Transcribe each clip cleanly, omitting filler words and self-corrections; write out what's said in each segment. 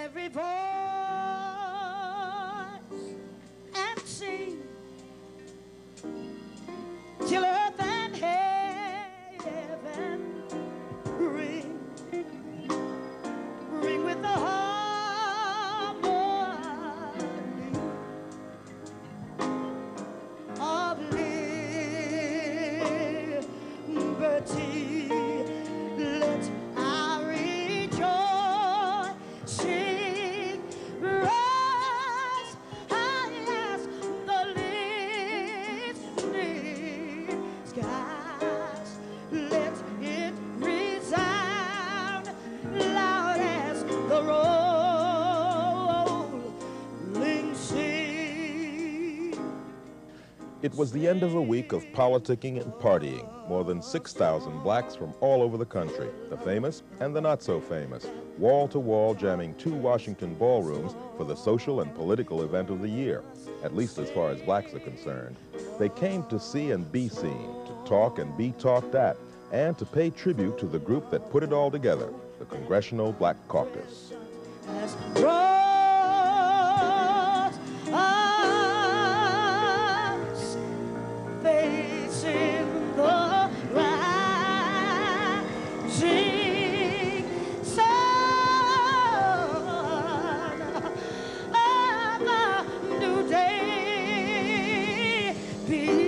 every voice and sing till earth and heaven ring, ring with the harmony of liberty. Let our rejoicing rise high as the listening skies. Let it resound loud as the rolling sea. It was the end of a week of politicking and partying. More than 6,000 blacks from all over the country, the famous and the not so famous, wall to wall jamming 2 Washington ballrooms for the social and political event of the year, at least as far as blacks are concerned. They came to see and be seen, to talk and be talked at, and to pay tribute to the group that put it all together, the Congressional Black Caucus. As rose us facing the rising sun of a new day begun.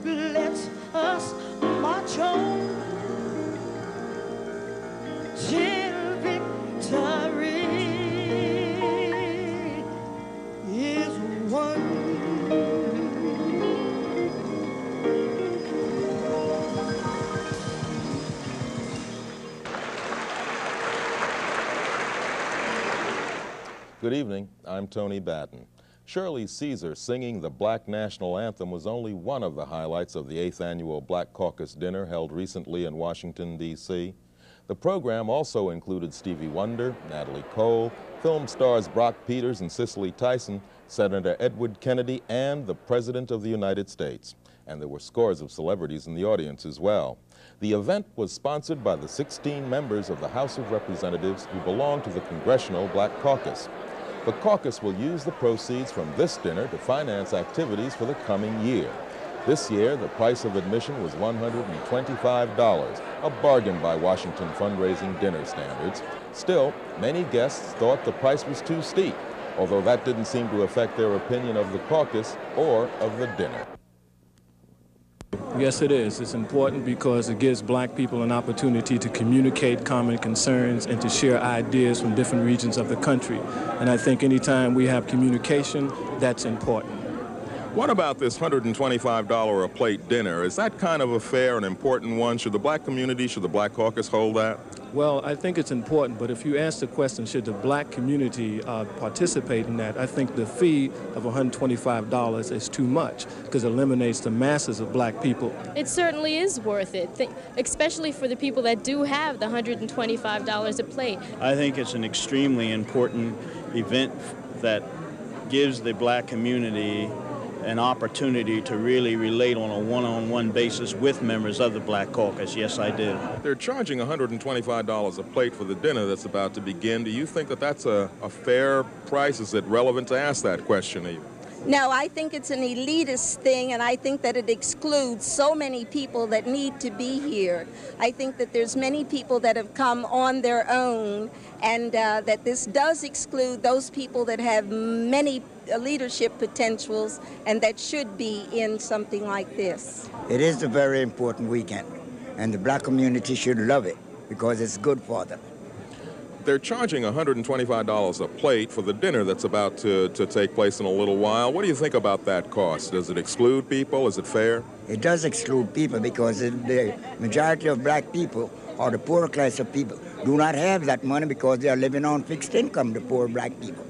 Let us march on till victory is won. Good evening, I'm Tony Batten. Shirley Caesar singing the Black National Anthem was only one of the highlights of the 8th Annual Black Caucus dinner held recently in Washington, D.C. The program also included Stevie Wonder, Natalie Cole, film stars Brock Peters and Cicely Tyson, Senator Edward Kennedy, and the President of the United States. And there were scores of celebrities in the audience as well. The event was sponsored by the 16 members of the House of Representatives who belong to the Congressional Black Caucus. The caucus will use the proceeds from this dinner to finance activities for the coming year. This year, the price of admission was $125, a bargain by Washington fundraising dinner standards. Still, many guests thought the price was too steep, although that didn't seem to affect their opinion of the caucus or of the dinner. Yes, it is. It's important because it gives black people an opportunity to communicate common concerns and to share ideas from different regions of the country. And I think anytime we have communication, that's important. What about this $125 a plate dinner? Is that kind of a fair and important one? Should the black community, should the Black Caucus hold that? Well, I think it's important, but if you ask the question, should the black community participate in that, I think the fee of $125 is too much because it eliminates the masses of black people. It certainly is worth it, especially for the people that do have the $125 a plate. I think it's an extremely important event that gives the black community an opportunity to really relate on a one-on-one basis with members of the Black Caucus. Yes, I do. They're charging $125 a plate for the dinner that's about to begin. Do you think that that's a fair price? Is it relevant to ask that question even? No, I think it's an elitist thing, and I think that it excludes so many people that need to be here. I think that there's many people that have come on their own, and that this does exclude those people that have many leadership potentials and that should be in something like this. It is a very important weekend, and the black community should love it because it's good for them. They're charging $125 a plate for the dinner that's about to take place in a little while. What do you think about that cost? Does it exclude people? Is it fair? It does exclude people because the majority of black people or the poorer class of people do not have that money because they are living on fixed income, the poor black people.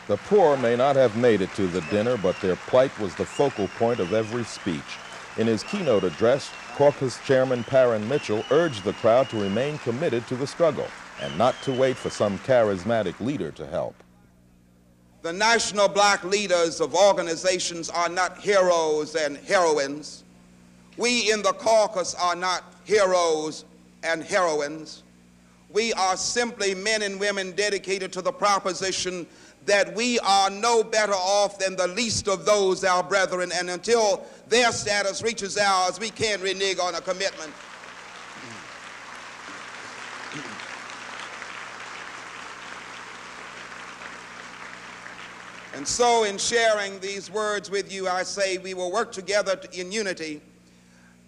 The poor may not have made it to the dinner, but their plight was the focal point of every speech. In his keynote address, Caucus Chairman Parren Mitchell urged the crowd to remain committed to the struggle and not to wait for some charismatic leader to help. The national black leaders of organizations are not heroes and heroines. We in the caucus are not heroes and heroines. We are simply men and women dedicated to the proposition that we are no better off than the least of those, our brethren, and until their status reaches ours, we can't renege on a commitment. And so in sharing these words with you, I say we will work together in unity,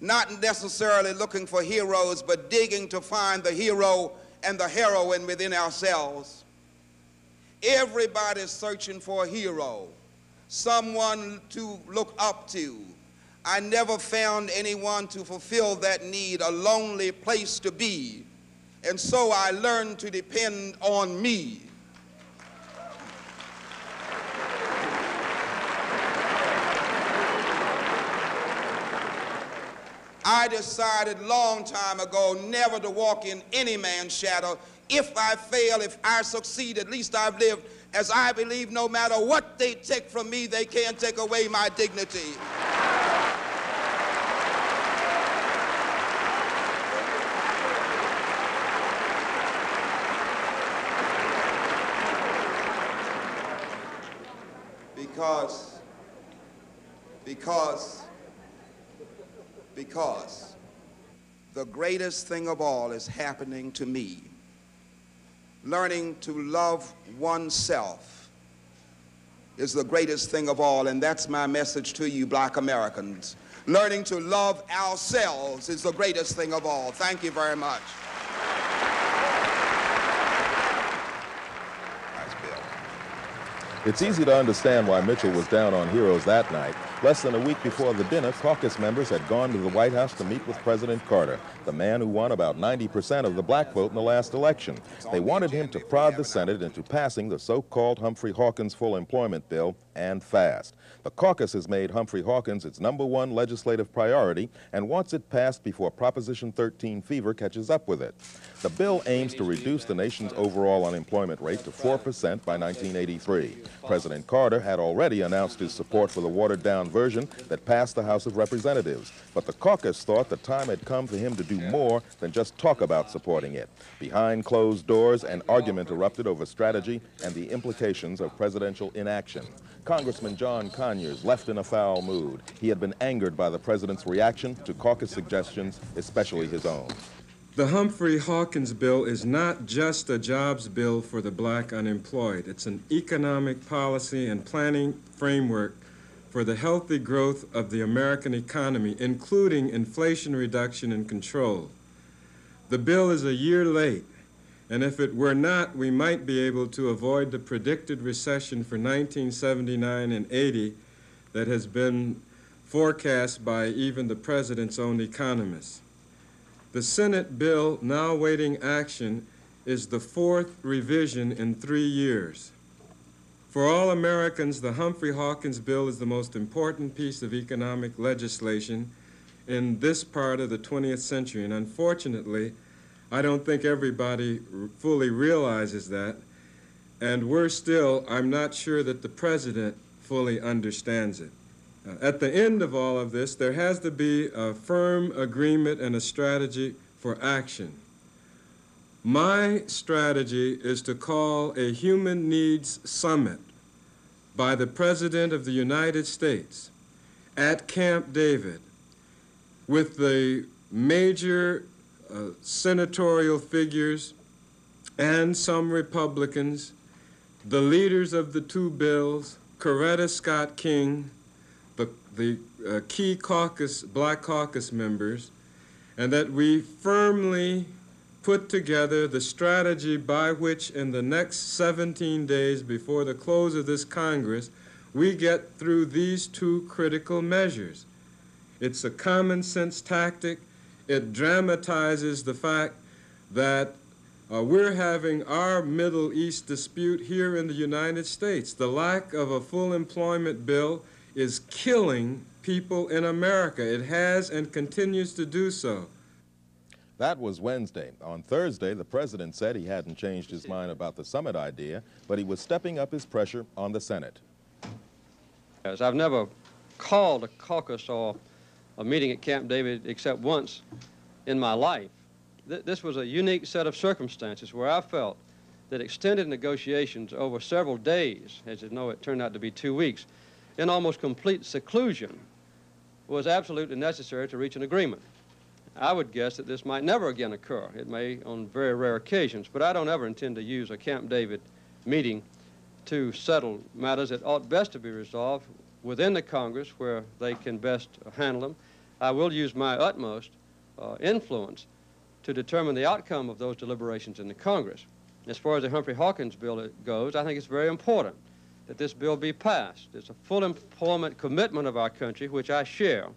not necessarily looking for heroes, but digging to find the hero and the heroine within ourselves. Everybody's searching for a hero, someone to look up to. I never found anyone to fulfill that need, a lonely place to be. And so I learned to depend on me. I decided long time ago never to walk in any man's shadow. If I fail, if I succeed, at least I've lived as I believe no matter what they take from me, they can't take away my dignity. Because the greatest thing of all is happening to me. Learning to love oneself is the greatest thing of all, and that's my message to you, Black Americans. Learning to love ourselves is the greatest thing of all. Thank you very much. Nice bill. It's easy to understand why Mitchell was down on heroes that night. Less than a week before the dinner, caucus members had gone to the White House to meet with President Carter, the man who won about 90% of the black vote in the last election. They wanted him to prod the Senate into passing the so-called Humphrey-Hawkins full employment bill, and fast. The caucus has made Humphrey-Hawkins its #1 legislative priority and wants it passed before Proposition 13 fever catches up with it. The bill aims to reduce the nation's overall unemployment rate to 4% by 1983. President Carter had already announced his support for the watered-down version that passed the House of Representatives, but the caucus thought the time had come for him to do more than just talk about supporting it. Behind closed doors, an argument erupted over strategy and the implications of presidential inaction. Congressman John Conyers left in a foul mood. He had been angered by the president's reaction to caucus suggestions, especially his own. The Humphrey-Hawkins bill is not just a jobs bill for the black unemployed. It's an economic policy and planning framework for the healthy growth of the American economy, including inflation reduction and control. The bill is a year late, and if it were not, we might be able to avoid the predicted recession for 1979 and 80 that has been forecast by even the president's own economists. The Senate bill now awaiting action is the 4th revision in 3 years. For all Americans, the Humphrey-Hawkins bill is the most important piece of economic legislation in this part of the 20th century, and unfortunately, I don't think everybody fully realizes that, and worse still, I'm not sure that the president fully understands it. At the end of all of this, there has to be a firm agreement and a strategy for action. My strategy is to call a Human Needs Summit by the President of the United States at Camp David with the major senatorial figures and some Republicans, the leaders of the 2 bills, Coretta Scott King, the key caucus, Black Caucus members, and that we firmly put together the strategy by which in the next 17 days before the close of this Congress, we get through these 2 critical measures. It's a common sense tactic. It dramatizes the fact that we're having our Middle East dispute here in the United States. The lack of a full employment bill is killing people in America. It has and continues to do so. That was Wednesday. On Thursday, the president said he hadn't changed his mind about the summit idea, but he was stepping up his pressure on the Senate. I've never called a caucus or a meeting at Camp David except once in my life. this was a unique set of circumstances where I felt that extended negotiations over several days, as you know, it turned out to be 2 weeks, in almost complete seclusion, was absolutely necessary to reach an agreement. I would guess that this might never again occur. It may on very rare occasions, but I don't ever intend to use a Camp David meeting to settle matters that ought best to be resolved within the Congress where they can best handle them. I will use my utmost influence to determine the outcome of those deliberations in the Congress. As far as the Humphrey Hawkins bill goes, I think it's very important that this bill be passed. It's a full employment commitment of our country, which I share.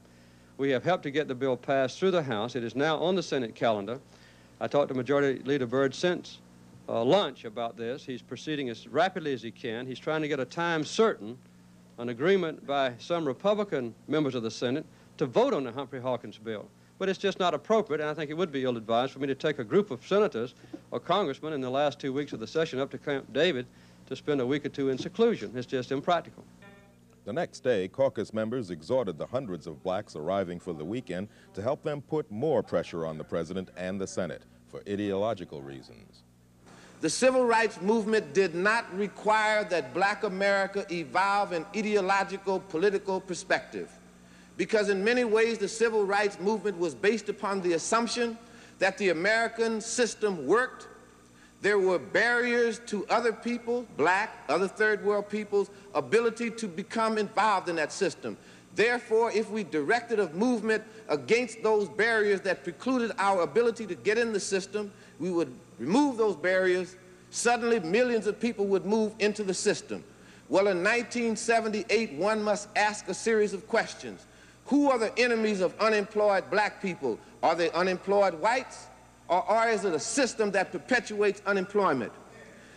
We have helped to get the bill passed through the House. It is now on the Senate calendar. I talked to Majority Leader Byrd since lunch about this. He's proceeding as rapidly as he can. He's trying to get a time certain, an agreement by some Republican members of the Senate to vote on the Humphrey Hawkins bill. But it's just not appropriate, and I think it would be ill-advised for me to take a group of senators or congressmen in the last 2 weeks of the session up to Camp David to spend a week or two in seclusion. It's just impractical. The next day, caucus members exhorted the hundreds of blacks arriving for the weekend to help them put more pressure on the president and the Senate for ideological reasons. The civil rights movement did not require that black America evolve an ideological political perspective, because in many ways the civil rights movement was based upon the assumption that the American system worked. There were barriers to other people, black, other third world people's ability to become involved in that system. Therefore, if we directed a movement against those barriers that precluded our ability to get in the system, we would remove those barriers. Suddenly, millions of people would move into the system. Well, in 1978, one must ask a series of questions. Who are the enemies of unemployed black people? Are they unemployed whites? Or is it a system that perpetuates unemployment?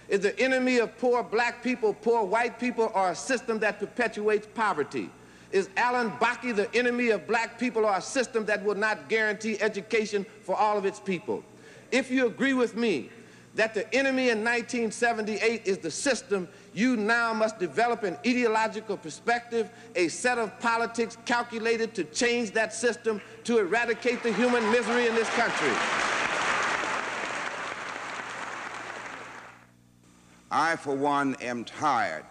Is the enemy of poor black people poor white people, or a system that perpetuates poverty? Is Alan Bakke the enemy of black people, or a system that will not guarantee education for all of its people? If you agree with me that the enemy in 1978 is the system, you now must develop an ideological perspective, a set of politics calculated to change that system, to eradicate the human misery in this country. I, for one, am tired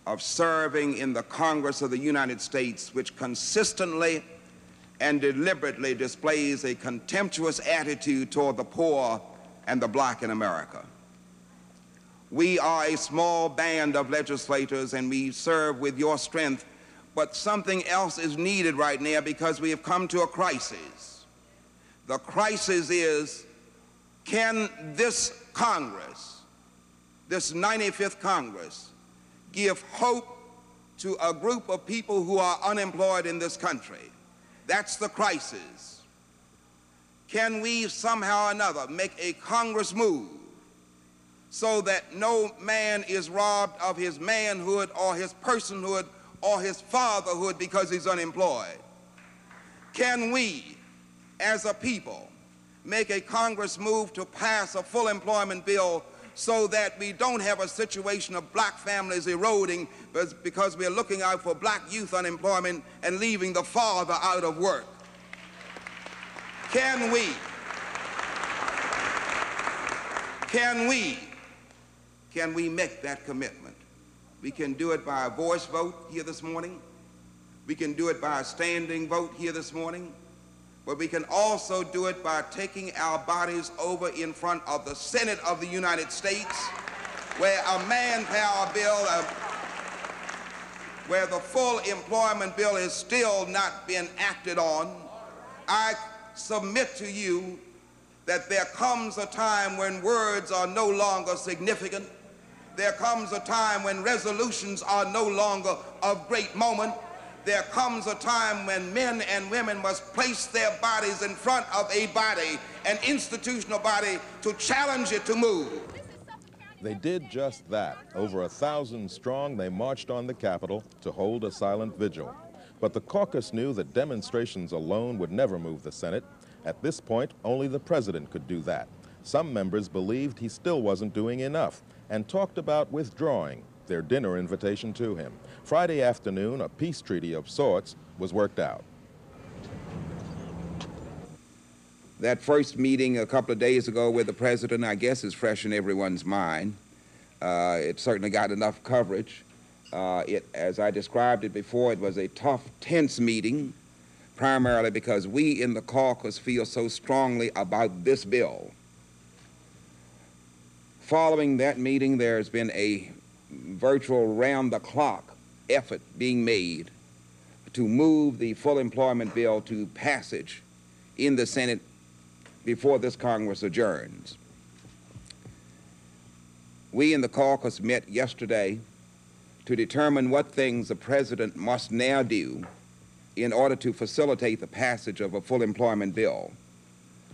of serving in the Congress of the United States, which consistently and deliberately displays a contemptuous attitude toward the poor and the black in America. We are a small band of legislators, and we serve with your strength, but something else is needed right now because we have come to a crisis. The crisis is, can this Congress, this 95th Congress, give hope to a group of people who are unemployed in this country? That's the crisis. Can we somehow or another make a Congress move so that no man is robbed of his manhood or his personhood or his fatherhood because he's unemployed? Can we, as a people, make a Congress move to pass a full employment bill so that we don't have a situation of black families eroding because we're looking out for black youth unemployment and leaving the father out of work? Can we make that commitment? We can do it by a voice vote here this morning. We can do it by a standing vote here this morning. But we can also do it by taking our bodies over in front of the Senate of the United States, where a manpower bill, where the full employment bill has still not been acted on. I submit to you that there comes a time when words are no longer significant. There comes a time when resolutions are no longer of great moment. There comes a time when men and women must place their bodies in front of a body, an institutional body, to challenge it to move. They did just that. Over 1,000 strong, they marched on the Capitol to hold a silent vigil. But the caucus knew that demonstrations alone would never move the Senate. At this point, only the president could do that. Some members believed he still wasn't doing enough and talked about withdrawing their dinner invitation to him. Friday afternoon, a peace treaty of sorts was worked out. That first meeting a couple of days ago with the president, I guess, is fresh in everyone's mind. It certainly got enough coverage. As I described it before, it was a tough, tense meeting, primarily because we in the caucus feel so strongly about this bill. Following that meeting, there's been a virtual round-the-clock effort being made to move the full employment bill to passage in the Senate before this Congress adjourns. We in the caucus met yesterday to determine what things the president must now do in order to facilitate the passage of a full employment bill.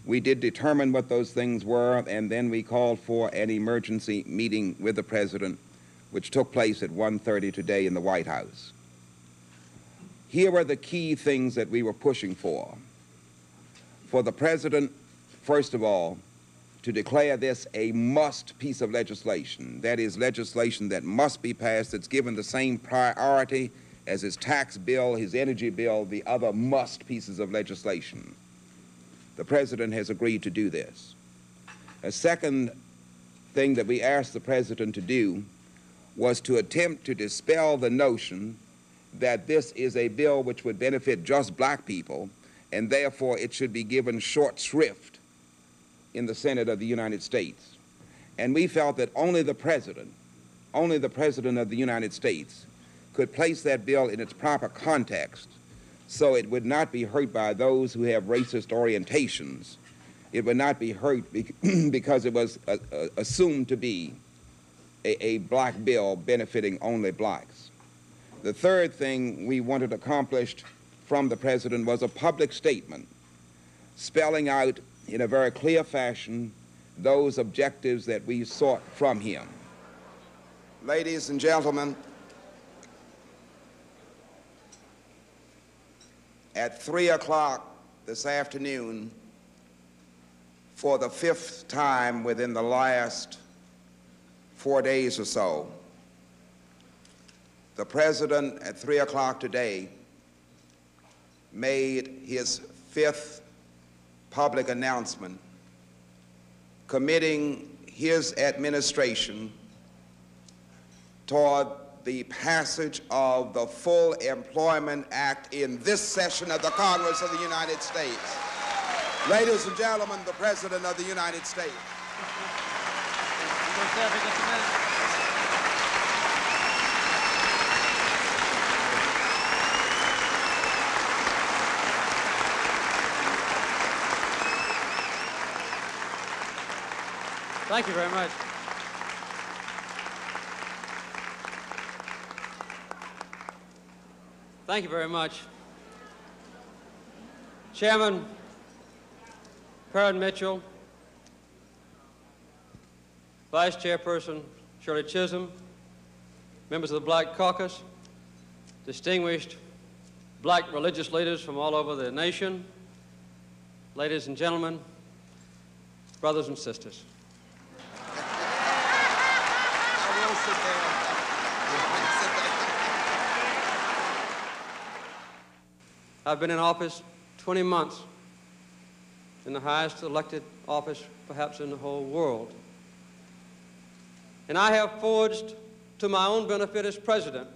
We did determine what those things were, and then we called for an emergency meeting with the president, which took place at 1:30 today in the White House. Here were the key things that we were pushing for. For the president, first of all, to declare this a must piece of legislation. That is legislation that must be passed, that's given the same priority as his tax bill, his energy bill, the other must pieces of legislation. The president has agreed to do this. A second thing that we asked the president to do was to attempt to dispel the notion that this is a bill which would benefit just black people, and therefore it should be given short shrift in the Senate of the United States. And we felt that only the president of the United States could place that bill in its proper context so it would not be hurt by those who have racist orientations. It would not be hurt because it was assumed to be a black bill benefiting only blacks. The third thing we wanted accomplished from the president was a public statement spelling out in a very clear fashion those objectives that we sought from him. Ladies and gentlemen, at 3 o'clock this afternoon, for the 5th time within the last 4 days or so, the president at 3 o'clock today made his 5th public announcement committing his administration toward the passage of the Full Employment Act in this session of the Congress of the United States. Ladies and gentlemen, the President of the United States. Thank you very much. Thank you very much. Chairman Perrin Mitchell, Vice Chairperson Shirley Chisholm, members of the Black Caucus, distinguished black religious leaders from all over the nation, ladies and gentlemen, brothers and sisters. I've been in office 20 months, in the highest elected office perhaps in the whole world. And I have forged, to my own benefit as president,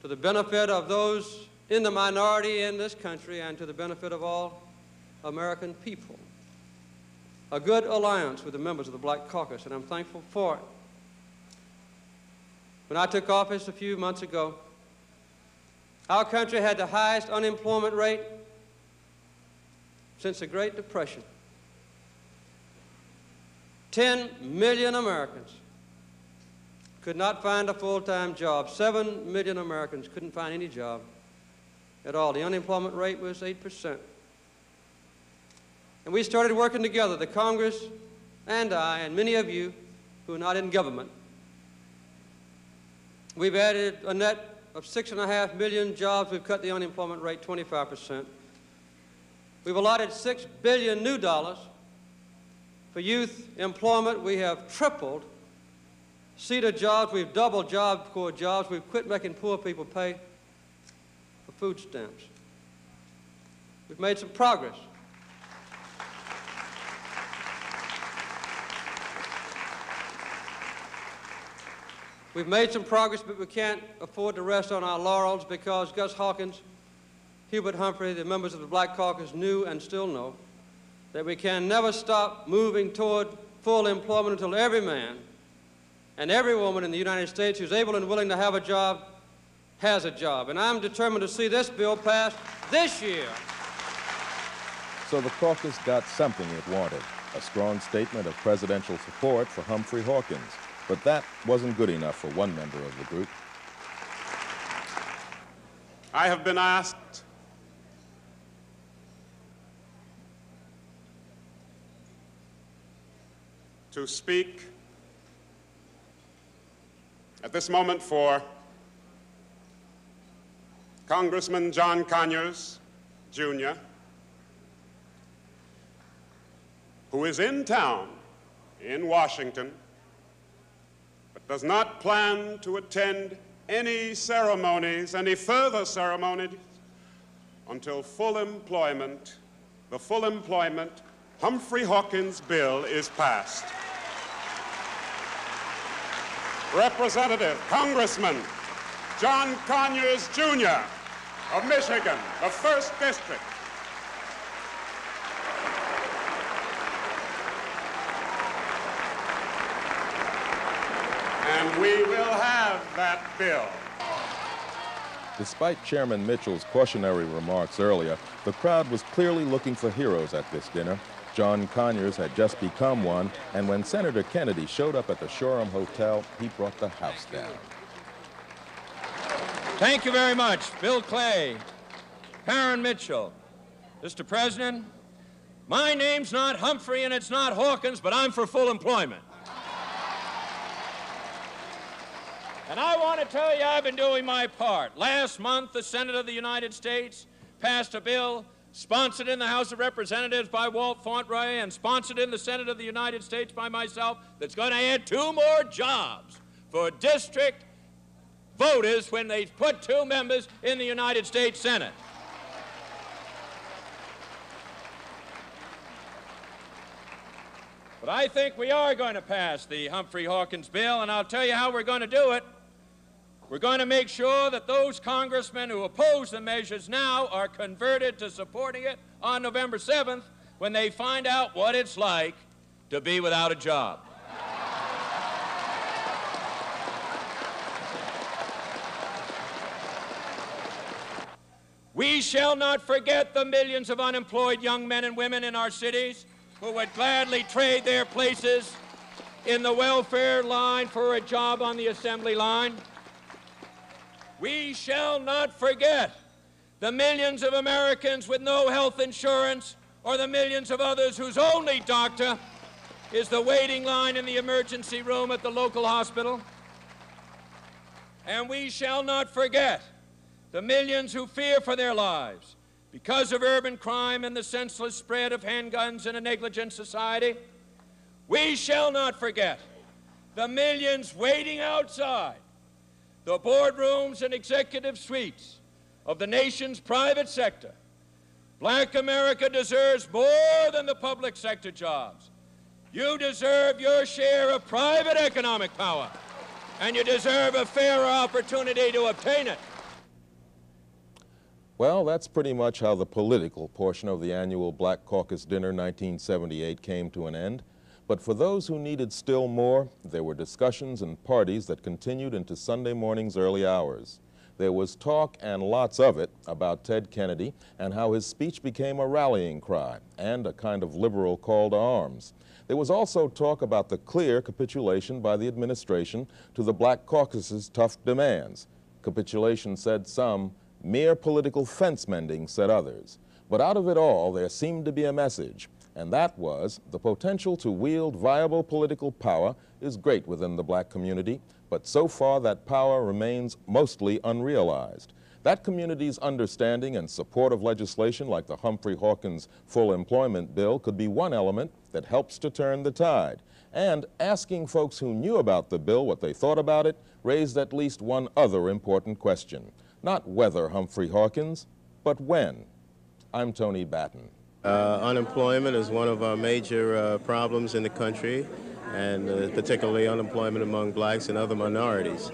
to the benefit of those in the minority in this country and to the benefit of all American people, a good alliance with the members of the Black Caucus, and I'm thankful for it. When I took office a few months ago, our country had the highest unemployment rate since the Great Depression. 10 million Americans could not find a full-time job. 7 million Americans couldn't find any job at all. The unemployment rate was 8%. And we started working together, the Congress and I, and many of you who are not in government. We've added a net of 6.5 million jobs. We've cut the unemployment rate 25%. We've allotted $6 billion new dollars for youth employment. We have tripled CETA jobs. We've doubled Job Corps jobs. We've quit making poor people pay for food stamps. We've made some progress. We've made some progress, but we can't afford to rest on our laurels because Gus Hawkins, Hubert Humphrey, the members of the Black Caucus knew and still know that we can never stop moving toward full employment until every man and every woman in the United States who's able and willing to have a job has a job. And I'm determined to see this bill passed this year. So the caucus got something it wanted, a strong statement of presidential support for Humphrey Hawkins. But that wasn't good enough for one member of the group. I have been asked to speak at this moment for Congressman John Conyers, Jr., who is in town in Washington, but does not plan to attend any ceremonies, any further ceremonies, until full employment, the full employment Humphrey Hawkins bill is passed. Representative, Congressman John Conyers, Jr. of Michigan, the 1st District. And we will have that bill. Despite Chairman Mitchell's cautionary remarks earlier, the crowd was clearly looking for heroes at this dinner. John Conyers had just become one, and when Senator Kennedy showed up at the Shoreham Hotel, he brought the house down. Thank you very much, Bill Clay, Karen Mitchell. Mr. President, my name's not Humphrey and it's not Hawkins, but I'm for full employment. And I want to tell you I've been doing my part. Last month, the Senate of the United States passed a bill sponsored in the House of Representatives by Walt Fauntleroy and sponsored in the Senate of the United States by myself that's going to add 2 more jobs for district voters when they put 2 members in the United States Senate. But I think we are going to pass the Humphrey Hawkins bill, and I'll tell you how we're going to do it. We're going to make sure that those congressmen who oppose the measures now are converted to supporting it on November 7th when they find out what it's like to be without a job. We shall not forget the millions of unemployed young men and women in our cities who would gladly trade their places in the welfare line for a job on the assembly line. We shall not forget the millions of Americans with no health insurance or the millions of others whose only doctor is the waiting line in the emergency room at the local hospital. And we shall not forget the millions who fear for their lives because of urban crime and the senseless spread of handguns in a negligent society. We shall not forget the millions waiting outside the boardrooms and executive suites of the nation's private sector. Black America deserves more than the public sector jobs. You deserve your share of private economic power, and you deserve a fairer opportunity to obtain it. Well, that's pretty much how the political portion of the annual Black Caucus Dinner 1978 came to an end. But for those who needed still more, there were discussions and parties that continued into Sunday morning's early hours. There was talk, and lots of it, about Ted Kennedy and how his speech became a rallying cry and a kind of liberal call to arms. There was also talk about the clear capitulation by the administration to the Black Caucus's tough demands. Capitulation, said some, mere political fence mending, said others. But out of it all, there seemed to be a message. And that was, the potential to wield viable political power is great within the black community, but so far that power remains mostly unrealized. That community's understanding and support of legislation like the Humphrey Hawkins full employment bill could be one element that helps to turn the tide. And asking folks who knew about the bill what they thought about it raised at least one other important question. Not whether Humphrey Hawkins, but when. I'm Tony Batten. Unemployment is one of our major problems in the country, and particularly unemployment among blacks and other minorities.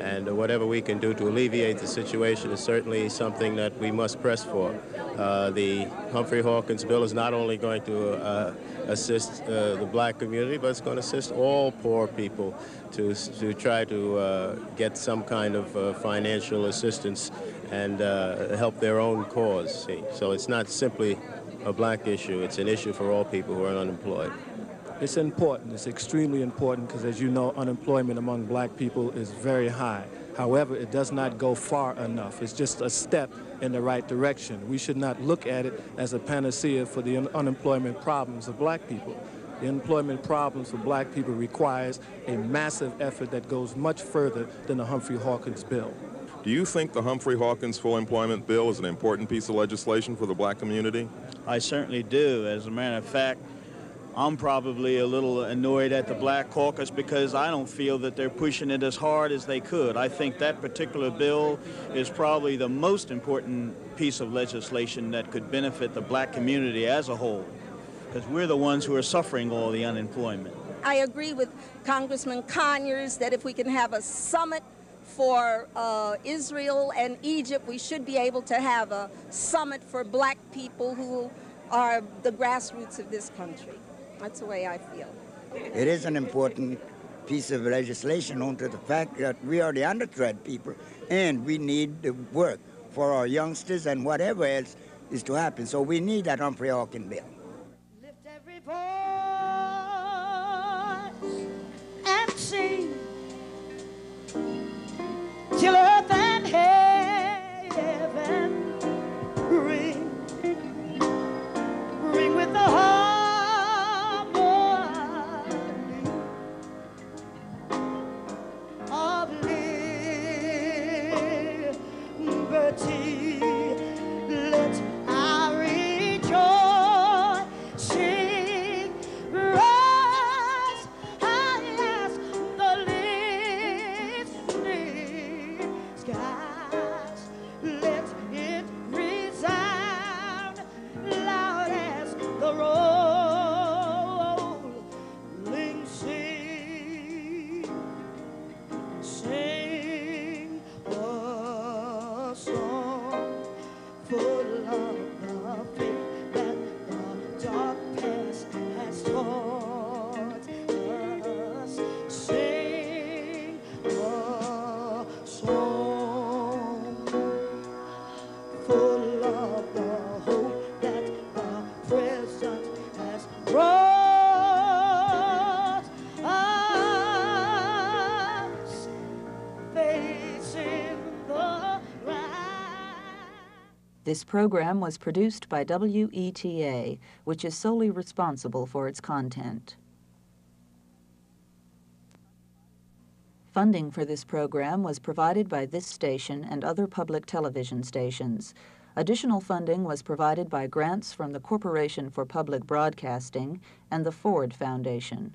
And whatever we can do to alleviate the situation is certainly something that we must press for. The Humphrey Hawkins bill is not only going to assist the black community, but it's going to assist all poor people to try to get some kind of financial assistance and help their own cause. See? So it's not simply a black issue, it's an issue for all people who are unemployed. It's important. It's extremely important because, as you know, unemployment among black people is very high. However, it does not go far enough. It's just a step in the right direction. We should not look at it as a panacea for the unemployment problems of black people. The unemployment problems for black people requires a massive effort that goes much further than the Humphrey Hawkins bill. Do you think the Humphrey Hawkins full employment bill is an important piece of legislation for the black community? I certainly do. As a matter of fact, I'm probably a little annoyed at the Black Caucus because I don't feel that they're pushing it as hard as they could. I think that particular bill is probably the most important piece of legislation that could benefit the black community as a whole, because we're the ones who are suffering all the unemployment. I agree with Congressman Conyers that if we can have a summit for Israel and Egypt, we should be able to have a summit for black people who are the grassroots of this country. That's the way I feel. It is an important piece of legislation owing to the fact that we are the underthread people and we need the work for our youngsters and whatever else is to happen. So we need that Humphrey Hawkins bill. Lift every voice and sing till earth and heaven ring, ring with the harmony of liberty. Let our rejoicing rise high as the listening skies. Let it resound loud as the rolling sea. Sing a song full of the faith that the dark past has taught us. Sing a song full of the hope that the present has brought us, facing the light. This program was produced by WETA, which is solely responsible for its content. Funding for this program was provided by this station and other public television stations. Additional funding was provided by grants from the Corporation for Public Broadcasting and the Ford Foundation.